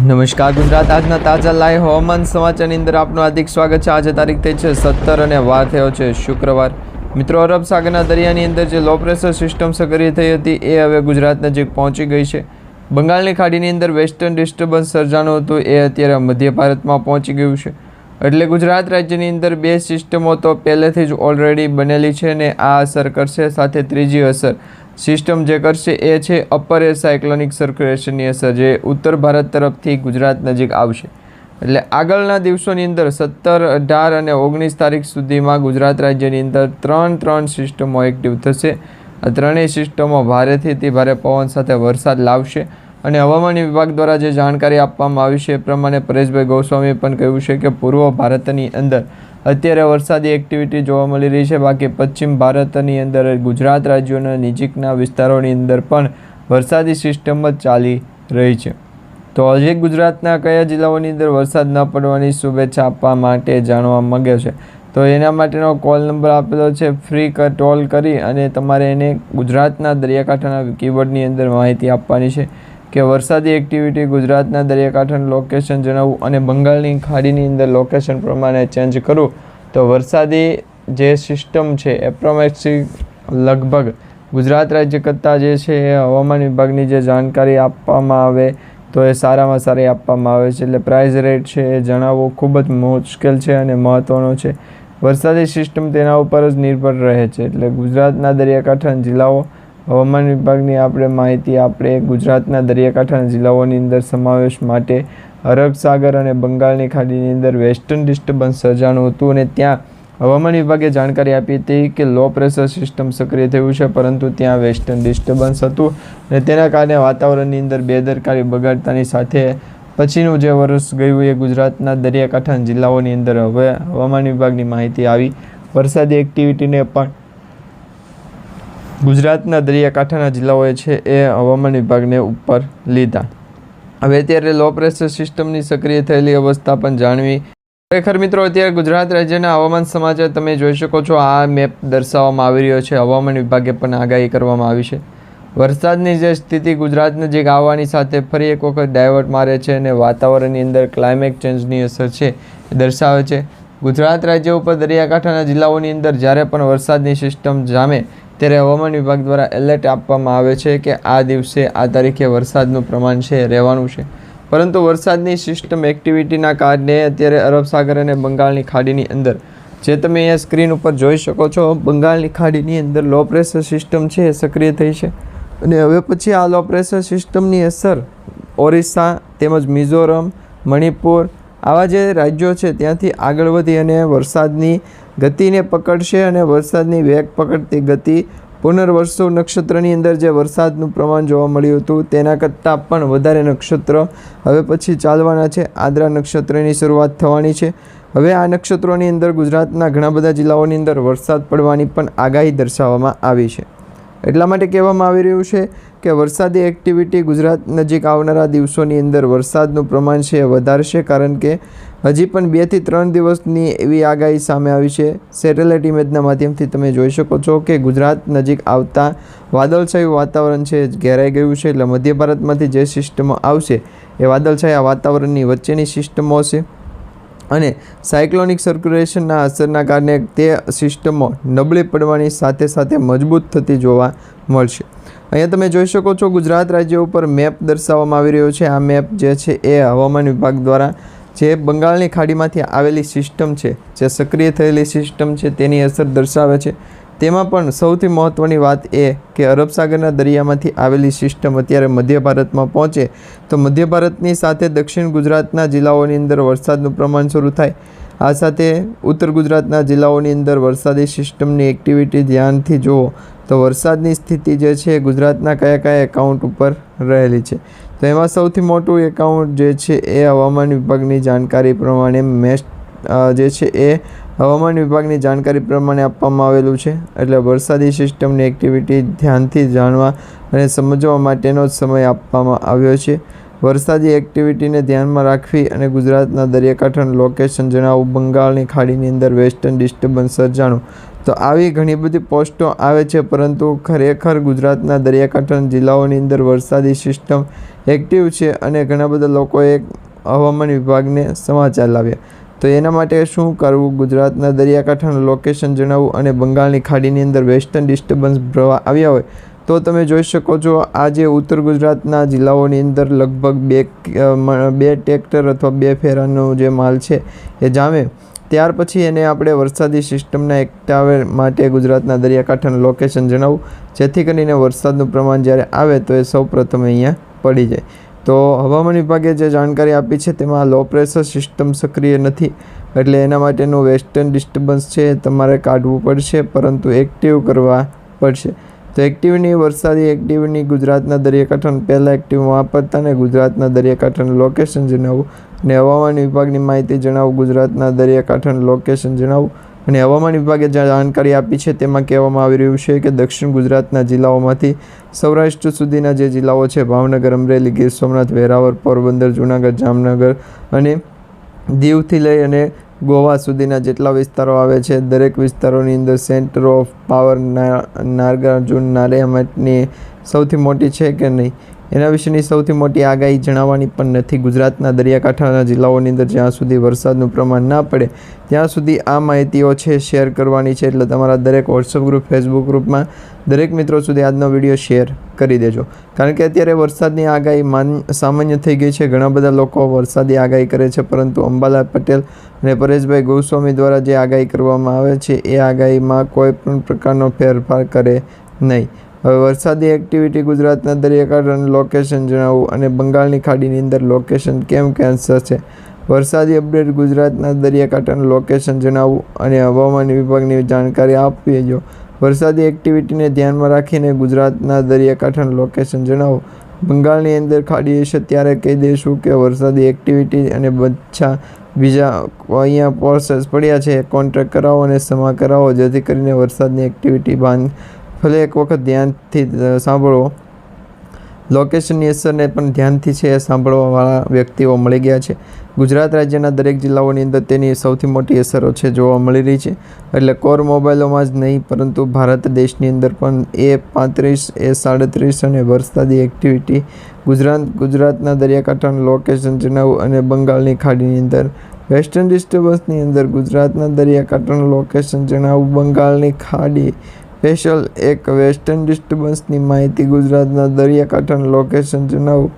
નમસ્કાર ગુજરાત આજના તાજા લાઈવ હવામાન સમાચારની અંદર આપનું હાર્દિક સ્વાગત છે। આજે તારીખ થઈ છે 17 અને વાર થયો છે શુક્રવાર। મિત્રો, અરબ સાગરના દરિયાની અંદર જે લો પ્રેશર સિસ્ટમ સક્રિય થઈ હતી એ હવે ગુજરાત નજીક પહોંચી ગઈ છે। બંગાળની ખાડીની અંદર વેસ્ટર્ન ડિસ્ટર્બન્સ સર્જાનું હતું એ અત્યારે મધ્ય ભારતમાં પહોંચી ગયું છે। એટલે ગુજરાત રાજ્યની અંદર બે સિસ્ટમો તો પહેલેથી જ ઓલરેડી બનેલી છે અને આ અસર કરશે। સાથે ત્રીજી અસર સિસ્ટમ જે કરશે એ છે અપર એર સાયક્લોનિક સર્ક્યુલેશનની અસર, જે ઉત્તર ભારત તરફથી ગુજરાત નજીક આવશે। એટલે આગળના દિવસોની અંદર 17, 18 અને 19 તારીખ સુધીમાં ગુજરાત રાજ્યની અંદર ત્રણ સિસ્ટમો એક્ટિવ થશે। આ ત્રણેય સિસ્ટમો ભારેથી અતિ ભારે પવન સાથે વરસાદ લાવશે અને હવામાન વિભાગ દ્વારા જે જાણકારી આપવામાં આવી છે એ પ્રમાણે પરેશભાઈ ગોસ્વામીએ પણ કહ્યું છે કે પૂર્વ ભારતની અંદર અત્યારે વરસાદી એક્ટિવિટી જોવા મળી રહી છે। બાકી પશ્ચિમ ભારતની અંદર ગુજરાત રાજ્યોના નજીકના વિસ્તારોની અંદર પણ વરસાદી સિસ્ટમ જ ચાલી રહી છે। તો હજી ગુજરાતના કયા જિલ્લાઓની અંદર વરસાદ ન પડવાની શુભેચ્છા આપવા માટે જાણવા માંગ્યો છે, તો એના માટેનો કોલ નંબર આપેલો છે। ફ્રી ટોલ કરી અને તમારે એને ગુજરાતના દરિયાકાંઠાના કીવર્ડની અંદર માહિતી આપવાની છે કે વરસાદી એક્ટિવિટી ગુજરાતના દરિયાકાંઠાનું લોકેશન જણાવવું અને બંગાળની ખાડીની અંદર લોકેશન પ્રમાણે ચેન્જ કરવું તો વરસાદી જે સિસ્ટમ છે એપ્રોક્સિમેટલી લગભગ ગુજરાત રાજ્ય કરતાં જે છે એ હવામાન વિભાગની જે જાણકારી આપવામાં આવે તો એ સારામાં સારી આપવામાં આવે છે। એટલે પ્રાઇસ રેટ છે એ જણાવવો ખૂબ જ મુશ્કેલ છે અને મહત્ત્વનો છે। વરસાદી સિસ્ટમ તેના ઉપર જ નિર્ભર રહે છે। એટલે ગુજરાતના દરિયાકાંઠાના જિલ્લાઓ હવામાન વિભાગની આપણે માહિતી ગુજરાતના દરિયાકાંઠાના જિલ્લાઓની અંદર સમાવેશ માટે અરબ સાગર અને બંગાળની ખાડીની અંદર વેસ્ટર્ન ડિસ્ટર્બન્સ સર્જાનું હતું અને ત્યાં હવામાન વિભાગે જાણકારી આપી હતી કે લો પ્રેશર સિસ્ટમ સક્રિય થયું છે, પરંતુ ત્યાં વેસ્ટર્ન ડિસ્ટર્બન્સ હતું અને તેના કારણે વાતાવરણની અંદર બેદરકારી બગાડતાની સાથે પછીનું જે વર્ષ ગયું એ ગુજરાતના દરિયાકાંઠાના જિલ્લાઓની અંદર હવે હવામાન વિભાગની માહિતી આવી વરસાદી એક્ટિવિટીને પણ ગુજરાતના દરિયાકાંઠાના જિલ્લાઓએ છે એ હવામાન વિભાગને ઉપર લીધા। હવે અત્યારે લો પ્રેશર સિસ્ટમની સક્રિય થયેલી અવસ્થા પણ જાણવી। ખરેખર મિત્રો, અત્યારે ગુજરાત રાજ્યના હવામાન સમાચાર તમે જોઈ શકો છો। આ મેપ દર્શાવવામાં આવી રહ્યો છે। હવામાન વિભાગે પણ આગાહી કરવામાં આવી છે। વરસાદની જે સ્થિતિ ગુજરાત નજીક આવવાની સાથે ફરી એક વખત ડાયવર્ટ મારે છે અને વાતાવરણની અંદર ક્લાઇમેટ ચેન્જની અસર છે એ દર્શાવે છે। ગુજરાત રાજ્ય ઉપર દરિયાકાંઠાના જિલ્લાઓની અંદર જ્યારે પણ વરસાદની સિસ્ટમ જામે ત્યારે હવામાન વિભાગ દ્વારા એલર્ટ આપવામાં આવે છે કે આ દિવસે આ તારીખે વરસાદનું પ્રમાણ છે રહેવાનું છે। પરંતુ વરસાદની સિસ્ટમ એક્ટિવિટીના કારણે અત્યારે અરબ સાગર અને બંગાળની ખાડીની અંદર જે તમે અહીંયા સ્ક્રીન ઉપર જોઈ શકો છો, બંગાળની ખાડીની અંદર લો પ્રેશર સિસ્ટમ છે એ સક્રિય થઈ છે અને હવે પછી આ લો પ્રેશર સિસ્ટમની અસર ઓરિસ્સા તેમજ મિઝોરમ, મણિપુર આવા જે રાજ્યો છે ત્યાંથી આગળ વધી અને વરસાદની ગતિને પકડશે અને વરસાદની વેગ પકડતી ગતિ પુનર્વસુ નક્ષત્રની અંદર જે વરસાદનું પ્રમાણ જોવા મળ્યું હતું તેના કરતાં પણ વધારે નક્ષત્ર હવે પછી ચાલવાના છે। આદ્રા નક્ષત્રની શરૂઆત થવાની છે। હવે આ નક્ષત્રોની અંદર ગુજરાતના ઘણા બધા જિલ્લાઓની અંદર વરસાદ પડવાની પણ આગાહી દર્શાવવામાં આવી છે। એટલા માટે કહેવામાં આવી રહ્યું છે કે વરસાદી એક્ટિવિટી ગુજરાત નજીક આવનારા દિવસોની અંદર વરસાદનું પ્રમાણ છે વધારશે, કારણ કે હજી પણ 2 થી 3 દિવસની એવી આગાહી સામે આવી છે। સેટેલાઇટ ઇમેજના માધ્યમથી તમે જોઈ શકો છો કે ગુજરાત નજીક આવતા વાદળછાયું વાતાવરણ છે ઘેરાઈ ગયું છે। એટલે મધ્ય ભારતમાંથી જે સિસ્ટમો આવશે એ વાદળછાયા વાતાવરણની વચ્ચેની સિસ્ટમો હશે અને સાયક્લોનિક સર્ક્યુલેશનના અસરના કારણે તે સિસ્ટમો નબળી પડવાની સાથે સાથે મજબૂત થતી જોવા મળશે। અહીંયા તમે જોઈ શકો છો ગુજરાત રાજ્ય ઉપર મેપ દર્શાવવામાં આવી રહ્યો છે। આ મેપ જે છે એ હવામાન વિભાગ દ્વારા જે બંગાળની ખાડીમાંથી આવેલી સિસ્ટમ છે, જે સક્રિય થયેલી સિસ્ટમ છે તેની અસર દર્શાવે છે। તેમાં પણ સૌથી મહત્ત્વની વાત એ કે અરબ સાગરના દરિયામાંથી આવેલી સિસ્ટમ અત્યારે મધ્ય ભારતમાં પહોંચે તો મધ્ય ભારતની સાથે દક્ષિણ ગુજરાતના જિલ્લાઓની અંદર વરસાદનું પ્રમાણ શરૂ થાય। આ સાથે ઉત્તર ગુજરાતના જિલ્લાઓની અંદર વરસાદી સિસ્ટમની એક્ટિવિટી ધ્યાનથી જુઓ તો વરસાદની સ્થિતિ જે છે ગુજરાતના કયા એકાઉન્ટ ઉપર રહેલી છે, તો એમાં સૌથી મોટું એકાઉન્ટ જે છે એ હવામાન વિભાગની જાણકારી પ્રમાણે જે છે એ હવામાન વિભાગની જાણકારી પ્રમાણે આપવામાં આવેલું છે। એટલે વરસાદી સિસ્ટમની એક્ટિવિટી ધ્યાનથી જાણવા અને સમજવા માટેનો સમય આપવામાં આવ્યો છે। વરસાદી એક્ટિવિટીને ધ્યાનમાં રાખવી અને ગુજરાતના દરિયાકાંઠાનું લોકેશન જણાવવું, બંગાળની ખાડીની અંદર વેસ્ટર્ન ડિસ્ટર્બન્સ સર્જાણું તો આવી ઘણી બધી પોસ્ટો આવે છે, પરંતુ ખરેખર ગુજરાતના દરિયાકાંઠાના જિલ્લાઓની અંદર વરસાદી સિસ્ટમ એક્ટિવ છે અને ઘણા બધા લોકોએ હવામાન વિભાગને સમાચાર લાવ્યા. તો એના માટે શું કરવું, ગુજરાતના દરિયાકાંઠાનું લોકેશન જણાવવું અને બંગાળની ખાડીની અંદર વેસ્ટર્ન ડિસ્ટર્બન્સ પ્રવાહ આવ્યા હોય તો તમે જોઈ શકો છો. આજે ઉત્તર ગુજરાતના જિલ્લાઓની અંદર લગભગ બે ટ્રેક્ટર અથવા 2 ફેરાનો જે માલ છે એ જામે. ત્યાર પછી એને આપણે વરસાદી સિસ્ટમના એકટાવે માટે ગુજરાતના દરિયાકાંઠાનું લોકેશન જણાવવું, જેથી કરીને વરસાદનું પ્રમાણ જ્યારે આવે તો એ સૌપ્રથમ અહીંયા પડી જાય. તો હવામાન વિભાગે જે જાણકારી આપી છે તેમાં લો પ્રેશર સિસ્ટમ સક્રિય નથી, એટલે એના માટેનું વેસ્ટર્ન ડિસ્ટર્બન્સ છે તમારે કાઢવું પડશે, પરંતુ એક્ટિવ કરવા પડશે. તો એક્ટિવની વરસાદી એક્ટિવની ગુજરાતના દરિયાકાંઠાનું પહેલાં એક્ટિવમાં વાપરતા ને ગુજરાતના દરિયાકાંઠાનું લોકેશન જણાવવું અને હવામાન વિભાગની માહિતી જણાવવું, ગુજરાતના દરિયાકાંઠાનું લોકેશન જણાવવું. અને હવામાન વિભાગે જે જાણકારી આપી છે તેમાં કહેવામાં આવી રહ્યું છે કે દક્ષિણ ગુજરાતના જિલ્લાઓમાંથી સૌરાષ્ટ્ર સુધીના જે જિલ્લાઓ છે ભાવનગર, અમરેલી, ગીર સોમનાથ, વેરાવળ, પોરબંદર, જૂનાગઢ, જામનગર અને દીવથી લઈ અને ગોવા સુધીના જેટલા વિસ્તારો આવે છે દરેક વિસ્તારોની અંદર સેન્ટર ઓફ પાવર નાગાર્જુન નારાયણની સૌથી મોટી છે કે નહીં એના વિશેની સૌથી મોટી આગાહી જણાવવાની પણ નથી. ગુજરાતના દરિયાકાંઠાના જિલ્લાઓની અંદર જ્યાં સુધી વરસાદનું પ્રમાણ ના પડે ત્યાં સુધી આ માહિતીઓ છે શેર કરવાની છે, એટલે તમારા દરેક વોટ્સઅપ ગ્રુપ, ફેસબુક ગ્રુપમાં દરેક મિત્રો સુધી આજનો વિડીયો શેર કરી દેજો. કારણ કે અત્યારે વરસાદની આગાહી સામાન્ય થઈ ગઈ છે. ઘણા બધા લોકો વરસાદી આગાહી કરે છે, પરંતુ અંબાલાલ પટેલ અને પરેશભાઈ ગોસ્વામી દ્વારા જે આગાહી કરવામાં આવે છે એ આગાહીમાં કોઈ પણ પ્રકારનો ફેરફાર કરે નહીં. હવે વરસાદી એક્ટિવિટી ગુજરાતના દરિયાકાંઠાનું લોકેશન જણાવવું અને બંગાળની ખાડીની અંદર લોકેશન કેમ કેન્સર છે. વરસાદી અપડેટ ગુજરાતના દરિયાકાંઠાનું લોકેશન જણાવવું અને હવામાન વિભાગની જાણકારી આપવી. જો વરસાદી એક્ટિવિટીને ધ્યાનમાં રાખીને ગુજરાતના દરિયાકાંઠાનું લોકેશન જણાવો. બંગાળની અંદર ખાડી હશે ત્યારે કહી દઈશું કે વરસાદી એક્ટિવિટી અને બીજા અહીંયા પ્રોસેસ પડ્યા છે કોન્ટ્રાક્ટ કરાવો અને સમા કરાવો, જેથી કરીને વરસાદની એક્ટિવિટી ભલે એક વખત ધ્યાનથી સાંભળો. લોકેશનની અસરને પણ ધ્યાનથી છે સાંભળવાવાળા વ્યક્તિઓ મળી ગયા છે. ગુજરાત રાજ્યના દરેક જિલ્લાઓની અંદર તેની સૌથી મોટી અસરો છે જોવા મળી રહી છે. એટલે કોર મોબાઈલોમાં જ નહીં પરંતુ ભારત દેશની અંદર પણ A35, A37 અને વરસાદી એક્ટિવિટી ગુજરાતના દરિયાકાંઠાનું લોકેશન જણાવવું અને બંગાળની ખાડીની અંદર વેસ્ટર્ન ડિસ્ટર્બન્સની અંદર ગુજરાતના દરિયાકાંઠાનું લોકેશન જણાવવું. બંગાળની ખાડી સ્પેશિયલ એક વેસ્ટર્ન ડિસ્ટર્બન્સની માહિતી ગુજરાતના દરિયાકાંઠાનું લોકેશન જણાવવું.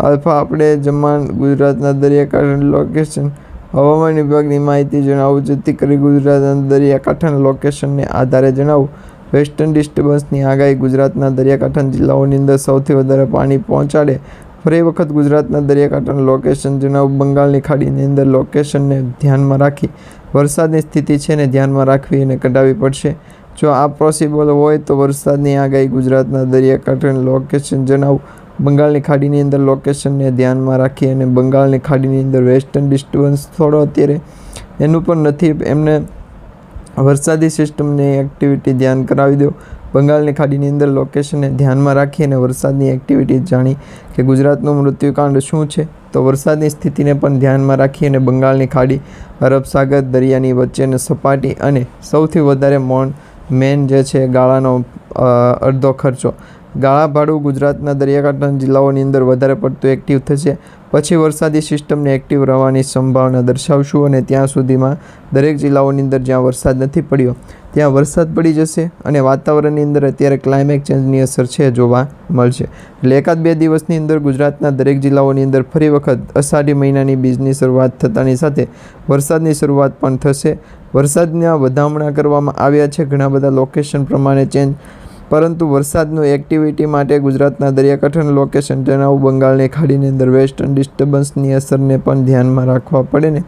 આલ્ફા આપણે જમાન ગુજરાતના દરિયાકાંઠાનું લોકેશન હવામાન વિભાગની માહિતી જણાવવું, જેથી કરી ગુજરાતના દરિયાકાંઠાના લોકેશનને આધારે જણાવવું. વેસ્ટર્ન ડિસ્ટર્બન્સની આગાહી ગુજરાતના દરિયાકાંઠાના જિલ્લાઓની અંદર સૌથી વધારે પાણી પહોંચાડે. ફરી વખત ગુજરાતના દરિયાકાંઠાનું લોકેશન જણાવવું. બંગાળની ખાડીની અંદર લોકેશનને ધ્યાનમાં રાખી વરસાદની સ્થિતિ છે ને ધ્યાનમાં રાખવી અને કઢાવવી પડશે. જો આ પોસિબલ હોય તો વરસાદની આગાહી ગુજરાતના દરિયાકાંઠાનું લોકેશન જણાવવું. બંગાળની ખાડીની અંદર લોકેશનને ધ્યાનમાં રાખી અને બંગાળની ખાડીની અંદર વેસ્ટર્ન ડિસ્ટર્બન્સ થોડો અત્યારે એનું પણ નથી, એમને વરસાદી સિસ્ટમની એક્ટિવિટી ધ્યાન કરાવી દો. બંગાળની ખાડીની અંદર લોકેશનને ધ્યાનમાં રાખી અને વરસાદની એક્ટિવિટી જાણી કે ગુજરાતનું મૃત્યુકાંડ શું છે, તો વરસાદની સ્થિતિને પણ ધ્યાનમાં રાખી અને બંગાળની ખાડી, અરબ સાગર, દરિયાની વચ્ચેની સપાટી અને સૌથી વધારે મેન જે છે ગાળાનો અડધો ખર્ચો. ગાળા ભાડું ગુજરાતના દરિયાકાંઠાના જિલ્લાઓની અંદર વધારે પડતું એક્ટિવ થશે. પછી વરસાદી સિસ્ટમને એક્ટિવ રહેવાની સંભાવના દર્શાવશું અને ત્યાં સુધીમાં દરેક જિલ્લાઓની અંદર જ્યાં વરસાદ નથી પડ્યો ત્યાં વરસાદ પડી જશે અને વાતાવરણની અંદર અત્યારે ક્લાઇમેટ ચેન્જની અસર છે જોવા મળશે. એટલે 1-2 દિવસની અંદર ગુજરાતના દરેક જિલ્લાઓની અંદર ફરી વખત અષાઢી મહિનાની બીજની શરૂઆત થતાની સાથે વરસાદની શરૂઆત પણ થશે. વરસાદના વધામણા કરવામાં આવ્યા છે ઘણા બધા લોકેશન પ્રમાણે ચેન્જ, પરંતુ વરસાદનું એક્ટિવિટી માટે ગુજરાતના દરિયાકાંઠાનું લોકેશન જણાવવું. બંગાળની ખાડીની અંદર વેસ્ટર્ન ડિસ્ટર્બન્સની અસરને પણ ધ્યાનમાં રાખવા પડે ને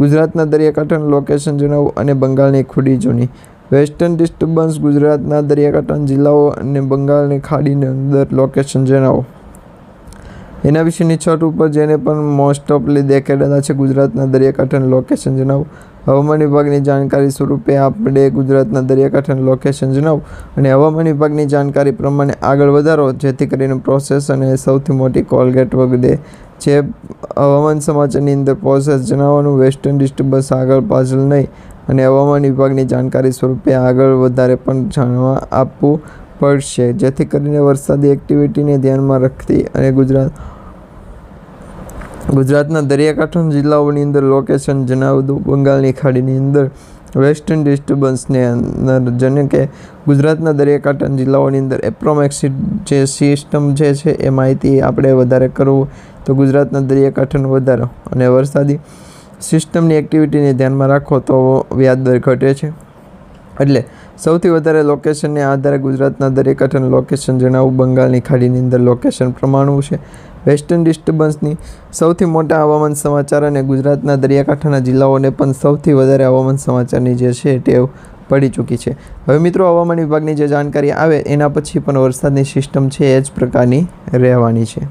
ગુજરાતના દરિયાકાંઠાનું લોકેશન જણાવવું અને બંગાળની ખાડી જોની વેસ્ટર્ન ડિસ્ટર્બન્સ ગુજરાતના દરિયાકાંઠાના જિલ્લાઓ અને બંગાળની ખાડીની અંદર લોકેશન જણાવો. એના વિશેની છત ઉપર જેને પણ મોસ્ટ ઓફલી દેખાડેલા છે ગુજરાતના દરિયાકાંઠાનું લોકેશન જણાવો. હવામાન વિભાગની જાણકારી સ્વરૂપે આપણે ગુજરાતના દરિયાકાંઠાનું લોકેશન જણાવો અને હવામાન વિભાગની જાણકારી પ્રમાણે આગળ વધારો, જેથી કરીને પ્રોસેસ અને સૌથી મોટી કોલગેટ વગેરે જે હવામાન સમાચારની અંદર પ્રોસેસ જણાવવાનું. વેસ્ટર્ન ડિસ્ટર્બન્સ આગળ પાછળ નહીં અને હવામાન વિભાગની જાણકારી સ્વરૂપે આગળ વધારે પણ જાણવા આપવું પડશે, જેથી કરીને વરસાદી એક્ટિવિટીને ધ્યાનમાં રાખતી અને ગુજરાતના દરિયાકાંઠાના જિલ્લાઓની અંદર લોકેશન જણાવતું. બંગાળની ખાડીની અંદર વેસ્ટર્ન ડિસ્ટર્બન્સને અંદર જેને કે ગુજરાતના દરિયાકાંઠાના જિલ્લાઓની અંદર એપ્રોમેક્સિટ જે સિસ્ટમ જે છે એ માહિતી આપણે વધારે કરવું તો ગુજરાતના દરિયાકાંઠાનો વધારો અને વરસાદી સિસ્ટમની એક્ટિવિટીને ધ્યાનમાં રાખો તો વ્યાજદર ઘટે છે. એટલે સૌથી વધારે લોકેશનને આધારે ગુજરાતના દરિયાકાંઠાનું લોકેશન જણાવવું. બંગાળની ખાડીની અંદર લોકેશન પ્રમાણવું છે. વેસ્ટર્ન ડિસ્ટર્બન્સની સૌથી મોટા હવામાન સમાચાર અને ગુજરાતના દરિયાકાંઠાના જિલ્લાઓને પણ સૌથી વધારે હવામાન સમાચારની જે છે ટેવ પડી ચૂકી છે. હવે મિત્રો હવામાન વિભાગની જે જાણકારી આવે એના પછી પણ વરસાદની સિસ્ટમ છે એ જ પ્રકારની રહેવાની છે.